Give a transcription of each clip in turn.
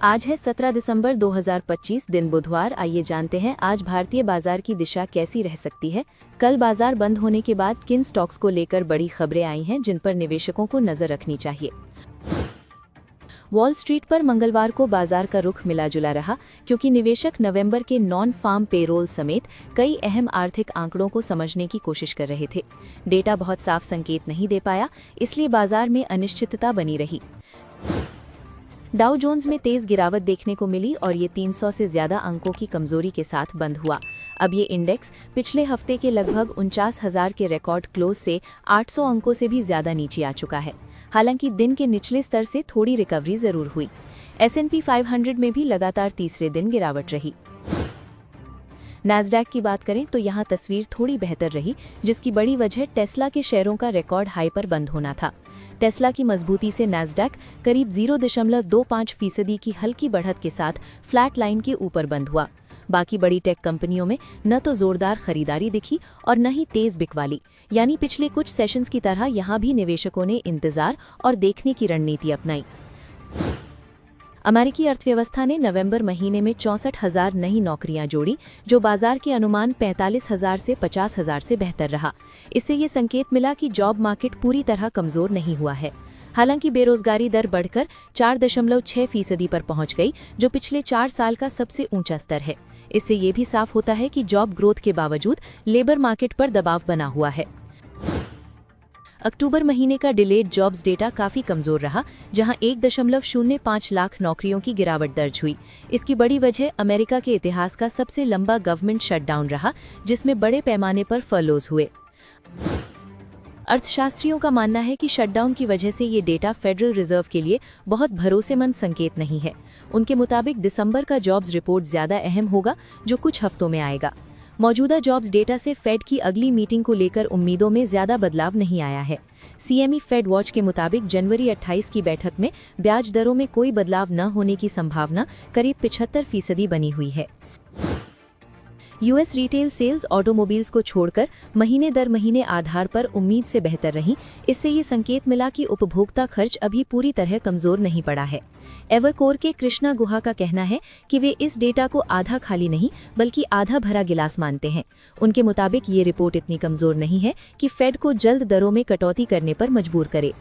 आज है 17 दिसंबर 2025, दिन बुधवार। आइए जानते हैं आज भारतीय बाजार की दिशा कैसी रह सकती है। कल बाजार बंद होने के बाद किन स्टॉक्स को लेकर बड़ी खबरें आई हैं जिन पर निवेशकों को नजर रखनी चाहिए। वॉल स्ट्रीट पर मंगलवार को बाजार का रुख मिला जुला रहा, क्योंकि निवेशक नवंबर के नॉन फार्म पेरोल समेत कई अहम आर्थिक आंकड़ों को समझने की कोशिश कर रहे थे। डेटा बहुत साफ संकेत नहीं दे पाया, इसलिए बाजार में अनिश्चितता बनी रही। डाउ जोन्स में तेज गिरावट देखने को मिली और ये 300 से ज्यादा अंकों की कमजोरी के साथ बंद हुआ। अब ये इंडेक्स पिछले हफ्ते के लगभग 49,000 के रिकॉर्ड क्लोज से 800 अंकों से भी ज्यादा नीचे आ चुका है। हालांकि दिन के निचले स्तर से थोड़ी रिकवरी जरूर हुई। S&P 500 में भी लगातार तीसरे दिन गिरावट रही। नैस्डैक की बात करें तो यहाँ तस्वीर थोड़ी बेहतर रही, जिसकी बड़ी वजह टेस्ला के शेयरों का रिकॉर्ड हाई पर बंद होना था। टेस्ला की मजबूती से नैस्डैक करीब 0.25% की हल्की बढ़त के साथ फ्लैट लाइन के ऊपर बंद हुआ। बाकी बड़ी टेक कंपनियों में न तो जोरदार खरीदारी दिखी और न ही तेज बिकवाली, यानी पिछले कुछ सेशंस की तरह यहाँ भी निवेशकों ने इंतजार और देखने की रणनीति अपनाई। अमेरिकी अर्थव्यवस्था ने नवंबर महीने में 64,000 नई नौकरियां जोड़ी, जो बाजार के अनुमान 45,000 से 50,000 से बेहतर रहा। इससे ये संकेत मिला कि जॉब मार्केट पूरी तरह कमजोर नहीं हुआ है। हालांकि बेरोजगारी दर बढ़कर 4.6% पर पहुंच गई, जो पिछले 4 साल का सबसे ऊंचा स्तर है। इससे ये भी साफ होता है कि जॉब ग्रोथ के बावजूद लेबर मार्केट पर दबाव बना हुआ है। अक्टूबर महीने का डिलेड जॉब्स डेटा काफी कमजोर रहा, जहां 1.05 लाख नौकरियों की गिरावट दर्ज हुई। इसकी बड़ी वजह अमेरिका के इतिहास का सबसे लंबा गवर्नमेंट शटडाउन रहा, जिसमें बड़े पैमाने पर फर्लोज हुए। अर्थशास्त्रियों का मानना है कि शटडाउन की वजह से ये डेटा फेडरल रिजर्व के लिए बहुत भरोसेमंद संकेत नहीं है। उनके मुताबिक दिसंबर का जॉब्स रिपोर्ट ज्यादा अहम होगा, जो कुछ हफ्तों में आएगा। मौजूदा जॉब्स डेटा से फेड की अगली मीटिंग को लेकर उम्मीदों में ज्यादा बदलाव नहीं आया है। CME फेड वॉच के मुताबिक जनवरी 28 की बैठक में ब्याज दरों में कोई बदलाव न होने की संभावना करीब 75% बनी हुई है। US रिटेल सेल्स ऑटोमोबाइल्स को छोड़कर महीने दर महीने आधार पर उम्मीद से बेहतर रही। इससे ये संकेत मिला कि उपभोक्ता खर्च अभी पूरी तरह कमजोर नहीं पड़ा है। एवरकोर के कृष्णा गुहा का कहना है कि वे इस डेटा को आधा खाली नहीं बल्कि आधा भरा गिलास मानते हैं। उनके मुताबिक ये रिपोर्ट इतनी कमजोर नहीं है कि फेड को जल्द दरों में कटौती करने पर मजबूर करे।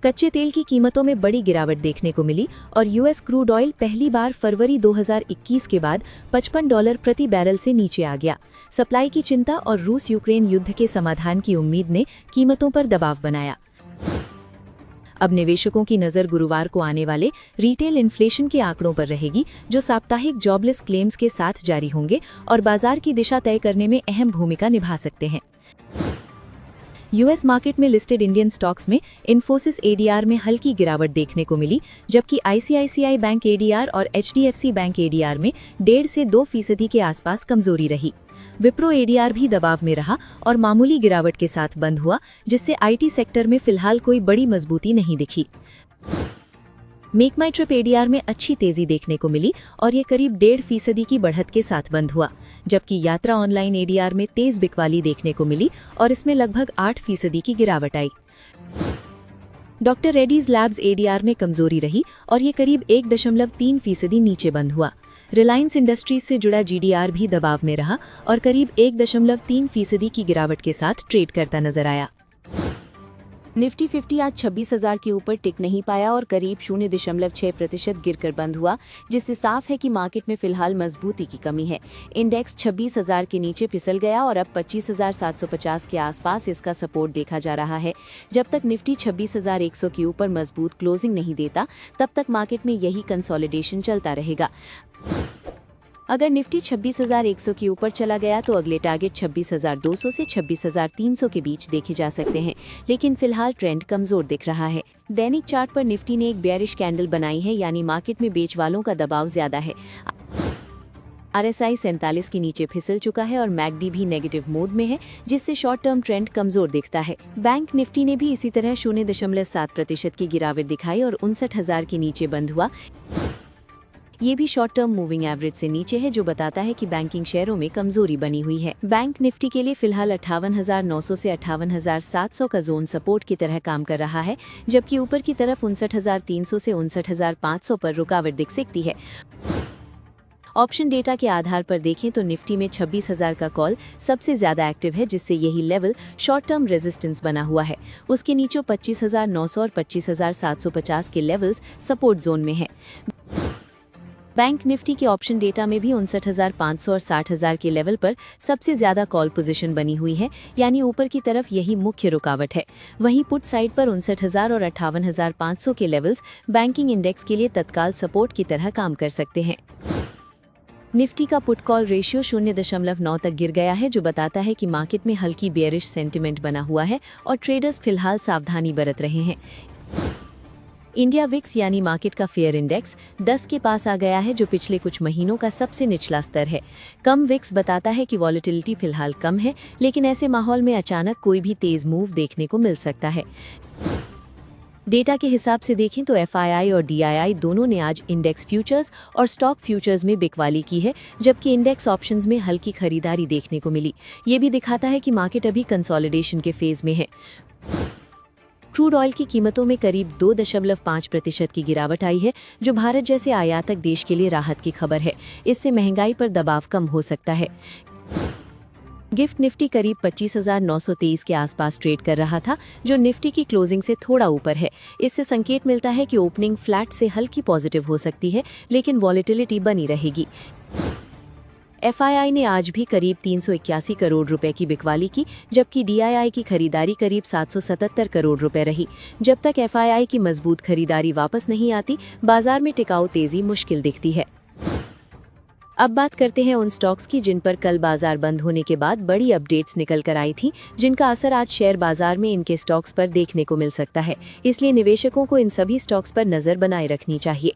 कच्चे तेल की कीमतों में बड़ी गिरावट देखने को मिली और US क्रूड ऑयल पहली बार फरवरी 2021 के बाद $55 प्रति बैरल से नीचे आ गया। सप्लाई की चिंता और रूस यूक्रेन युद्ध के समाधान की उम्मीद ने कीमतों पर दबाव बनाया। अब निवेशकों की नजर गुरुवार को आने वाले रिटेल इन्फ्लेशन के आंकड़ों पर रहेगी, जो साप्ताहिक जॉबलेस क्लेम्स के साथ जारी होंगे और बाजार की दिशा तय करने में अहम भूमिका निभा सकते हैं। US मार्केट में लिस्टेड इंडियन स्टॉक्स में इन्फोसिस ADR में हल्की गिरावट देखने को मिली, जबकि ICICI बैंक ADR और HDFC बैंक ADR में 1.5 से 2% के आसपास कमजोरी रही। विप्रो ADR भी दबाव में रहा और मामूली गिरावट के साथ बंद हुआ, जिससे IT सेक्टर में फिलहाल कोई बड़ी मजबूती नहीं दिखी। मेक माई ट्रिप ADR में अच्छी तेजी देखने को मिली और ये करीब 1.5% की बढ़त के साथ बंद हुआ, जबकि यात्रा ऑनलाइन ADR में तेज बिकवाली देखने को मिली और इसमें लगभग 8% की गिरावट आई। डॉक्टर रेड्डीज लैब्स ADR में कमजोरी रही और ये करीब 1.3% नीचे बंद हुआ। रिलायंस इंडस्ट्रीज से जुड़ा GDR भी दबाव में रहा और करीब 1.3% की गिरावट के साथ ट्रेड करता नजर आया। निफ्टी 50 आज 26,000 के ऊपर टिक नहीं पाया और करीब 0.6% गिरकर बंद हुआ, जिससे साफ है कि मार्केट में फिलहाल मजबूती की कमी है। इंडेक्स 26,000 के नीचे फिसल गया और अब 25,750 के आसपास इसका सपोर्ट देखा जा रहा है। जब तक निफ्टी 26,100 के ऊपर मजबूत क्लोजिंग नहीं देता, तब तक मार्केट में यही कंसोलिडेशन चलता रहेगा। अगर निफ्टी 26,100 के ऊपर चला गया तो अगले टारगेट 26,200 से 26,300 के बीच देखे जा सकते हैं, लेकिन फिलहाल ट्रेंड कमजोर दिख रहा है। दैनिक चार्ट पर निफ्टी ने एक बेयरिश कैंडल बनाई है, यानी मार्केट में बेच वालों का दबाव ज्यादा है। RSI 47 के नीचे फिसल चुका है और MACD भी नेगेटिव मोड में है, जिससे शॉर्ट टर्म ट्रेंड कमजोर दिखता है। बैंक निफ्टी ने भी इसी तरह 0.7% की गिरावट दिखाई और 59,000 के नीचे बंद हुआ। ये भी शॉर्ट टर्म मूविंग एवरेज से नीचे है, जो बताता है कि बैंकिंग शेयरों में कमजोरी बनी हुई है। बैंक निफ्टी के लिए फिलहाल 58,900 से 58,700 का जोन सपोर्ट की तरह काम कर रहा है, जबकि ऊपर की तरफ 59,300 से 59,500 पर रुकावट दिख सकती है। ऑप्शन डेटा के आधार पर देखें तो निफ्टी में 26,000 का कॉल सबसे ज्यादा एक्टिव है, जिससे यही लेवल शॉर्ट टर्म रेजिस्टेंस बना हुआ है। उसके नीचे 25,900 और 25,750 के लेवल्स सपोर्ट जोन में हैं। बैंक निफ्टी के ऑप्शन डेटा में भी 59,500 और 60,000 के लेवल पर सबसे ज्यादा कॉल पोजीशन बनी हुई है, यानी ऊपर की तरफ यही मुख्य रुकावट है। वहीं पुट साइड पर 59,000 और 58,500 के लेवल्स बैंकिंग इंडेक्स के लिए तत्काल सपोर्ट की तरह काम कर सकते हैं। निफ्टी का पुट कॉल रेशियो 0.9 तक गिर गया है, जो बताता है कि मार्केट में हल्की बेयरिश सेंटिमेंट बना हुआ है और ट्रेडर्स फिलहाल सावधानी बरत रहे हैं। इंडिया विक्स यानी मार्केट का फेयर इंडेक्स 10 के पास आ गया है, जो पिछले कुछ महीनों का सबसे निचला स्तर है। कम विक्स बताता है कि वॉलेटिलिटी फिलहाल कम है, लेकिन ऐसे माहौल में अचानक कोई भी तेज मूव देखने को मिल सकता है। डेटा के हिसाब से देखें तो FII और DII दोनों ने आज इंडेक्स फ्यूचर्स और स्टॉक फ्यूचर्स में बिकवाली की है, जबकि इंडेक्स ऑप्शंस में हल्की खरीदारी देखने को मिली। ये भी दिखाता है कि मार्केट अभी कंसोलिडेशन के फेज में है। क्रूड ऑयल की कीमतों में करीब 2.5% की गिरावट आई है, जो भारत जैसे आयातक देश के लिए राहत की खबर है। इससे महंगाई पर दबाव कम हो सकता है। गिफ्ट निफ्टी करीब 25,923 के आसपास ट्रेड कर रहा था, जो निफ्टी की क्लोजिंग से थोड़ा ऊपर है। इससे संकेत मिलता है कि ओपनिंग फ्लैट से हल्की पॉजिटिव हो सकती है, लेकिन वॉलेटिलिटी बनी रहेगी। FII ने आज भी करीब 381 करोड़ रुपए की बिकवाली की, जबकि DII की खरीदारी करीब 777 करोड़ रुपए रही। जब तक FII की मजबूत खरीदारी वापस नहीं आती, बाजार में टिकाऊ तेजी मुश्किल दिखती है। अब बात करते हैं उन स्टॉक्स की जिन पर कल बाजार बंद होने के बाद बड़ी अपडेट्स निकल कर आई थी, जिनका असर आज शेयर बाजार में इनके स्टॉक्स पर देखने को मिल सकता है। इसलिए निवेशकों को इन सभी स्टॉक्स पर नजर बनाए रखनी चाहिए।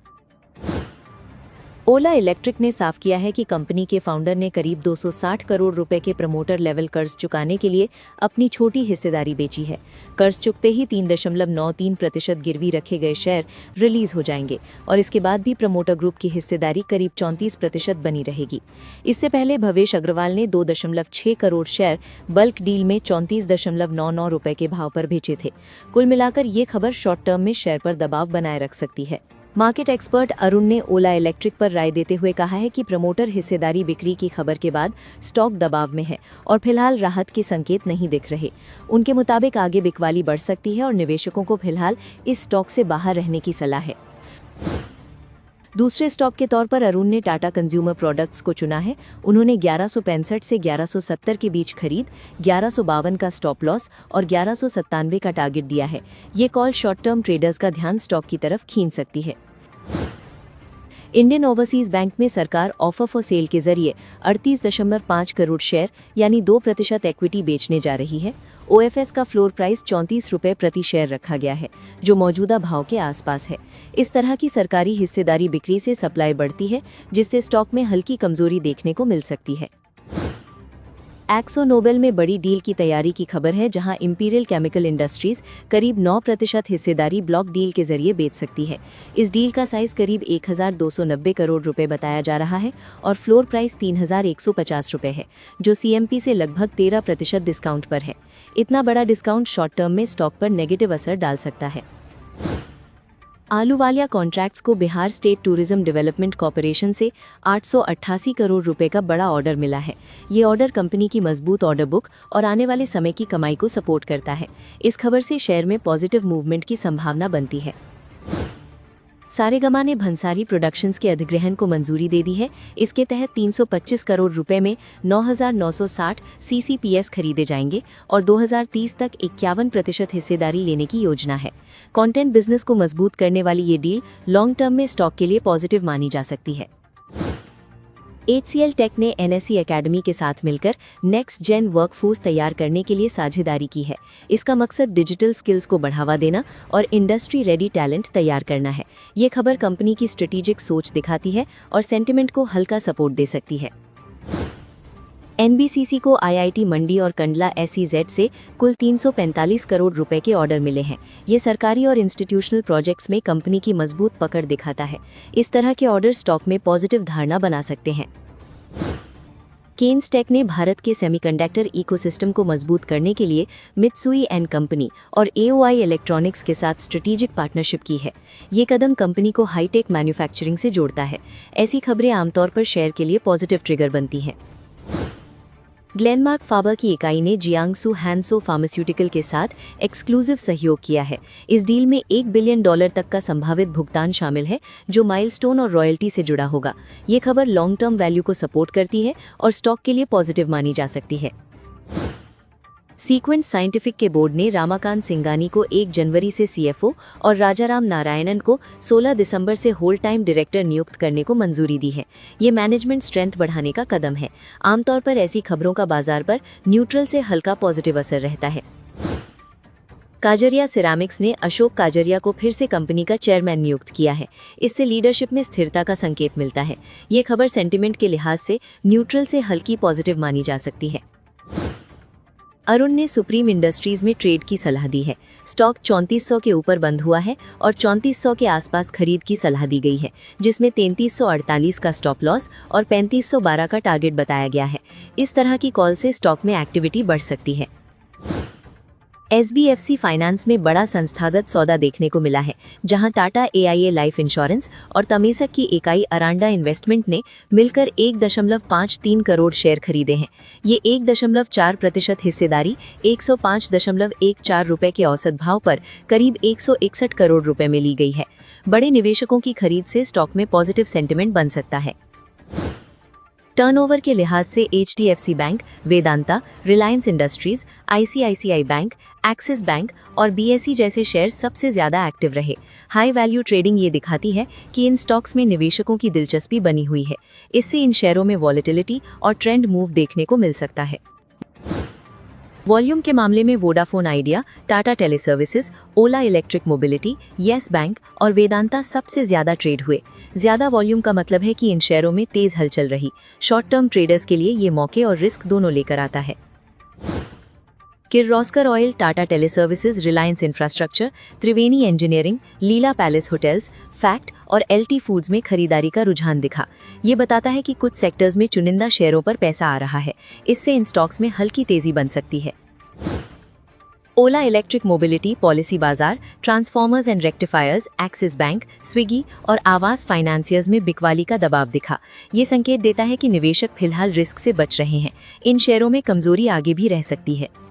ओला इलेक्ट्रिक ने साफ किया है कि कंपनी के फाउंडर ने करीब 260 करोड़ रुपए के प्रमोटर लेवल कर्ज चुकाने के लिए अपनी छोटी हिस्सेदारी बेची है। कर्ज चुकते ही 3.93% गिरवी रखे गए शेयर रिलीज हो जाएंगे और इसके बाद भी प्रमोटर ग्रुप की हिस्सेदारी करीब 34% बनी रहेगी। इससे पहले भवेश अग्रवाल ने 2.6 करोड़ शेयर बल्क डील में 34.99 रुपए के भाव पर बेचे थे। कुल मिलाकर ये खबर शॉर्ट टर्म में शेयर पर दबाव बनाए रख सकती है। मार्केट एक्सपर्ट अरुण ने ओला इलेक्ट्रिक पर राय देते हुए कहा है कि प्रमोटर हिस्सेदारी बिक्री की खबर के बाद स्टॉक दबाव में है और फिलहाल राहत के संकेत नहीं दिख रहे। उनके मुताबिक आगे बिकवाली बढ़ सकती है और निवेशकों को फिलहाल इस स्टॉक से बाहर रहने की सलाह है। दूसरे स्टॉक के तौर पर अरुण ने टाटा कंज्यूमर प्रोडक्ट्स को चुना है। उन्होंने 1165 से 1170 के बीच खरीद, 1152 का स्टॉप लॉस और 1197 का टारगेट दिया है। ये कॉल शॉर्ट टर्म ट्रेडर्स का ध्यान स्टॉक की तरफ खींच सकती है। इंडियन ओवरसीज बैंक में सरकार ऑफर फॉर सेल के जरिए 38.5 करोड़ शेयर यानी 2% इक्विटी बेचने जा रही है। OFS का फ्लोर प्राइस 34 रुपये प्रति शेयर रखा गया है, जो मौजूदा भाव के आसपास है। इस तरह की सरकारी हिस्सेदारी बिक्री से सप्लाई बढ़ती है, जिससे स्टॉक में हल्की कमजोरी देखने को मिल सकती है। एक्सो नोबेल में बड़ी डील की तैयारी की खबर है, जहां इंपीरियल केमिकल इंडस्ट्रीज करीब 9% हिस्सेदारी ब्लॉक डील के जरिए बेच सकती है। इस डील का साइज करीब 1,290 करोड़ रुपए बताया जा रहा है और फ्लोर प्राइस 3,150 रुपए है, जो CMP से लगभग 13% डिस्काउंट पर है। इतना बड़ा डिस्काउंट शॉर्ट टर्म में स्टॉक पर नेगेटिव असर डाल सकता है। आलूवालिया कॉन्ट्रैक्ट्स को Bihar state tourism development corporation से 888 करोड़ रुपए का बड़ा ऑर्डर मिला है। ये ऑर्डर कंपनी की मजबूत ऑर्डर बुक और आने वाले समय की कमाई को सपोर्ट करता है। इस खबर से शेयर में पॉजिटिव मूवमेंट की संभावना बनती है। सारेगामा ने भंसारी प्रोडक्शंस के अधिग्रहण को मंजूरी दे दी है। इसके तहत 325 करोड़ रुपए में 9,960 CCPS खरीदे जाएंगे और 2030 तक 51% हिस्सेदारी लेने की योजना है। कंटेंट बिजनेस को मजबूत करने वाली ये डील लॉन्ग टर्म में स्टॉक के लिए पॉजिटिव मानी जा सकती है। HCL टेक ने NSE एकेडमी के साथ मिलकर नेक्स्ट जेन वर्कफोर्स तैयार करने के लिए साझेदारी की है। इसका मकसद डिजिटल स्किल्स को बढ़ावा देना और इंडस्ट्री रेडी टैलेंट तैयार करना है। ये खबर कंपनी की स्ट्रेटेजिक सोच दिखाती है और सेंटिमेंट को हल्का सपोर्ट दे सकती है। एनबीसीसी को आईआईटी मंडी और कंडला एसईजेड से कुल 345 करोड़ रुपए के ऑर्डर मिले हैं। ये सरकारी और इंस्टीट्यूशनल प्रोजेक्ट्स में कंपनी की मजबूत पकड़ दिखाता है। इस तरह के ऑर्डर स्टॉक में पॉजिटिव धारणा बना सकते हैं। केन्स टेक ने भारत के सेमीकंडक्टर इकोसिस्टम को मजबूत करने के लिए मित्सुई एंड कंपनी और एओआई इलेक्ट्रॉनिक्स के साथ स्ट्रेटेजिक पार्टनरशिप की है। ये कदम कंपनी को हाईटेक मैन्युफैक्चरिंग से जोड़ता है। ऐसी खबरें आमतौर पर शेयर के लिए पॉजिटिव ट्रिगर बनती हैं। ग्लेनमार्क फाबा की इकाई ने जियांगसू हैंसो फार्मास्यूटिकल के साथ एक्सक्लूसिव सहयोग किया है। इस डील में $1 बिलियन तक का संभावित भुगतान शामिल है, जो माइलस्टोन और रॉयल्टी से जुड़ा होगा। ये खबर लॉन्ग टर्म वैल्यू को सपोर्ट करती है और स्टॉक के लिए पॉजिटिव मानी जा सकती है। सीक्वेंट साइंटिफिक के बोर्ड ने रामाकांत सिंगानी को 1 जनवरी से सीएफओ और राजाराम नारायणन को 16 दिसंबर से होल टाइम डायरेक्टर नियुक्त करने को मंजूरी दी है। ये मैनेजमेंट स्ट्रेंथ बढ़ाने का कदम है। आमतौर पर ऐसी खबरों का बाजार पर न्यूट्रल से हल्का पॉजिटिव असर रहता है। काजरिया सिरामिक्स ने अशोक काजरिया को फिर से कंपनी का चेयरमैन नियुक्त किया है। इससे लीडरशिप में स्थिरता का संकेत मिलता है। ये खबर सेंटिमेंट के लिहाज से न्यूट्रल से हल्की पॉजिटिव मानी जा सकती है। अरुण ने सुप्रीम इंडस्ट्रीज में ट्रेड की सलाह दी है। स्टॉक 3400 के ऊपर बंद हुआ है और 3400 के आसपास खरीद की सलाह दी गई है, जिसमें 3348 का स्टॉप लॉस और 3512 का टारगेट बताया गया है। इस तरह की कॉल से स्टॉक में एक्टिविटी बढ़ सकती है। एसबीएफसी फाइनेंस में बड़ा संस्थागत सौदा देखने को मिला है, जहां टाटा एआईए लाइफ इंश्योरेंस और तमेसक की इकाई अरांडा इन्वेस्टमेंट ने मिलकर 1.53 करोड़ शेयर खरीदे हैं। ये 1.4% हिस्सेदारी 105.14 रुपए के औसत भाव पर करीब 161 करोड़ रुपए में ली गई है। बड़े निवेशकों की खरीद से स्टॉक में पॉजिटिव सेंटिमेंट बन सकता है। टर्नओवर के लिहाज से HDFC bank, Vedanta, Reliance industries, ICICI bank, axis bank और बीएसई जैसे शेयर सबसे ज्यादा एक्टिव रहे। हाई वैल्यू ट्रेडिंग ये दिखाती है कि इन स्टॉक्स में निवेशकों की दिलचस्पी बनी हुई है। इससे इन शेयरों में वॉलेटिलिटी और ट्रेंड मूव देखने को मिल सकता है। वॉल्यूम के मामले में वोडाफोन आइडिया, टाटा टेलीसर्विसेज, ओला इलेक्ट्रिक मोबिलिटी, येस बैंक और वेदांता सबसे ज्यादा ट्रेड हुए। ज्यादा वॉल्यूम का मतलब है कि इन शेयरों में तेज हलचल रही। शॉर्ट टर्म ट्रेडर्स के लिए ये मौके और रिस्क दोनों लेकर आता है। Kirloskar Oil, Tata Teleservices, Reliance Infrastructure, Triveni Engineering, Leela Palace Hotels, FACT और एलटी फूड्स में खरीदारी का रुझान दिखा। ये बताता है कि कुछ सेक्टर्स में चुनिंदा शेयरों पर पैसा आ रहा है। इससे इन स्टॉक्स में हल्की तेजी बन सकती है। ओला इलेक्ट्रिक मोबिलिटी, पॉलिसी बाजार, transformers and rectifiers, axis bank, Swiggy और आवास फाइनेंसियर्स में बिकवाली का दबाव दिखा। ये संकेत देता है कि निवेशक फिलहाल रिस्क से बच रहे हैं। इन शेयरों में कमजोरी आगे भी रह सकती है।